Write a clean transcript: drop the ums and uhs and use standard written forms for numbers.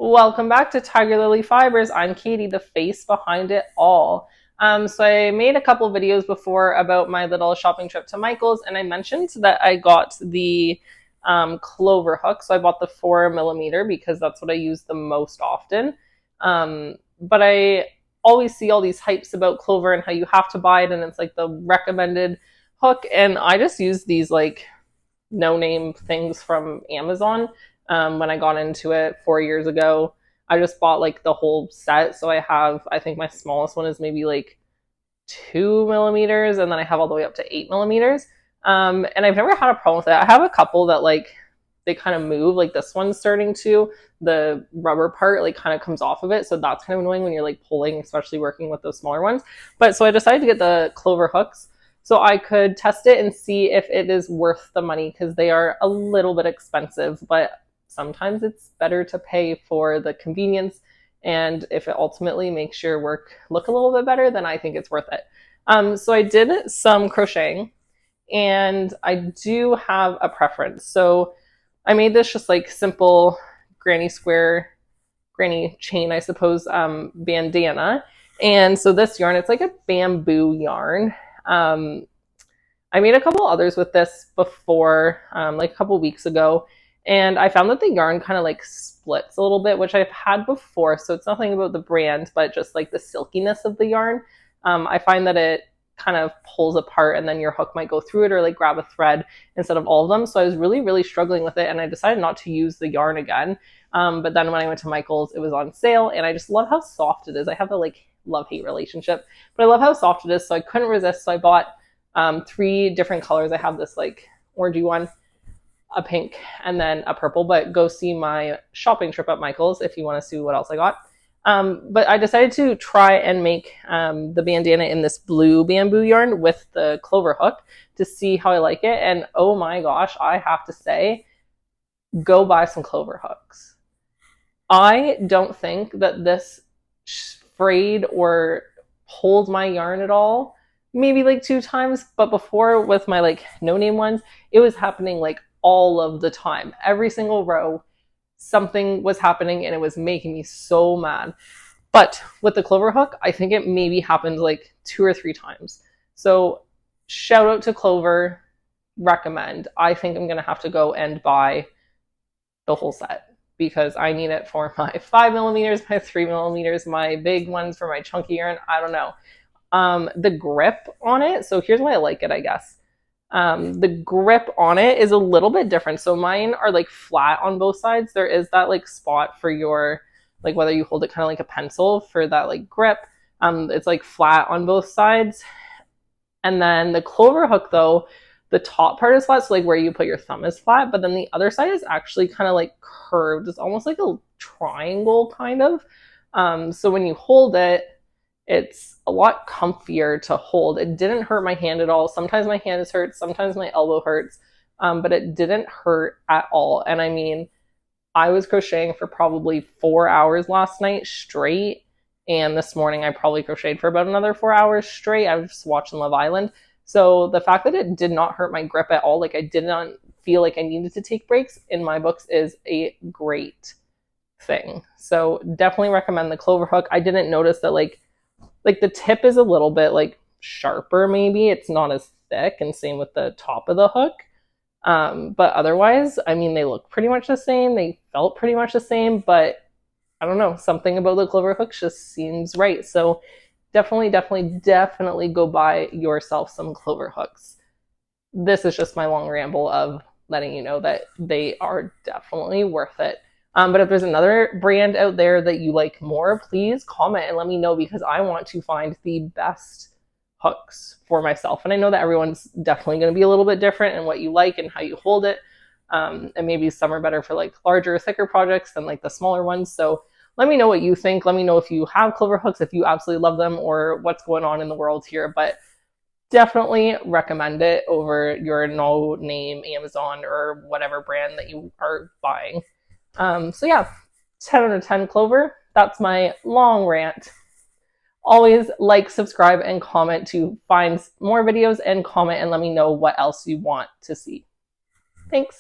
Welcome back to Tiger Lily Fibers. I'm Katie, the face behind it all. So I made a couple videos before about my little shopping trip to Michael's, and I mentioned that I got the clover hook. So I bought the 4mm because that's what I use the most often. But I always see all these hypes about clover and how you have to buy it, and it's like the recommended hook. And I just use these like no-name things from Amazon. When I got into it 4 years ago, I just bought like the whole set. So I think my smallest one is maybe like 2mm, and then I have all the way up to 8mm. And I've never had a problem with it. I have a couple that like they kind of move, like this one's starting to, the rubber part like kind of comes off of it. So that's kind of annoying when you're like pulling, especially working with those smaller ones. But so I decided to get the clover hooks so I could test it and see if it is worth the money, because they are a little bit expensive, but sometimes it's better to pay for the convenience. And if it ultimately makes your work look a little bit better, then I think it's worth it. So I did some crocheting, and I do have a preference. So I made this just like simple granny chain, I suppose, bandana. And so this yarn, it's like a bamboo yarn. I made a couple others with this before, like a couple weeks ago, and I found that the yarn kind of like splits a little bit, which I've had before. So it's nothing about the brand, but just like the silkiness of the yarn. I find that it kind of pulls apart, and then your hook might go through it or like grab a thread instead of all of them. So I was really, really struggling with it, and I decided not to use the yarn again. But then when I went to Michael's, it was on sale, and I just love how soft it is. I have a like love-hate relationship, but I love how soft it is, so I couldn't resist. So I bought 3 different colors. I have this like orangey one, a pink, and then a purple. But go see my shopping trip at Michael's if you want to see what else I got. But I decided to try and make the bandana in this blue bamboo yarn with the clover hook to see how I like it. And oh my gosh, I have to say, go buy some clover hooks. I don't think that this frayed or pulled my yarn at all. Maybe like 2 times, but before with my like no-name ones, it was happening like all of the time. Every single row, something was happening, and it was making me so mad. But with the clover hook, I think it maybe happened like 2 or 3 times. So shout out to Clover, recommend. I think I'm gonna have to go and buy the whole set because I need it for my 5mm, my 3mm, my big ones for my chunky yarn. I don't know. The grip on it, so here's why I like it, I guess. The grip on it is a little bit different. So mine are like flat on both sides. There is that like spot for your, like whether you hold it kind of like a pencil for that like grip. It's like flat on both sides. And then the clover hook though, the top part is flat, so like where you put your thumb is flat, but then the other side is actually kind of like curved. It's almost like a triangle kind of. So when you hold it, it's a lot comfier to hold. It didn't hurt my hand at all. Sometimes my hand hurts, sometimes my elbow hurts, but it didn't hurt at all. And I mean, I was crocheting for probably 4 hours last night straight, and this morning I probably crocheted for about another 4 hours straight. I was just watching Love Island. So the fact that it did not hurt my grip at all, like I did not feel like I needed to take breaks, in my books is a great thing. So definitely recommend the clover hook. I didn't notice that like the tip is a little bit like sharper, maybe it's not as thick, and same with the top of the hook. But otherwise, I mean, they look pretty much the same, they felt pretty much the same, but I don't know, something about the clover hooks just seems right. So definitely go buy yourself some clover hooks. This is just my long ramble of letting you know that they are definitely worth it. But if there's another brand out there that you like more, please comment and let me know, because I want to find the best hooks for myself. And I know that everyone's definitely going to be a little bit different in what you like and how you hold it. And maybe some are better for like larger, thicker projects than like the smaller ones. So let me know what you think. Let me know if you have clover hooks, if you absolutely love them, or what's going on in the world here. But definitely recommend it over your no-name Amazon or whatever brand that you are buying. So yeah, 10 out of 10 Clover. That's my long rant. Always like, subscribe, and comment to find more videos, and comment and let me know what else you want to see. Thanks.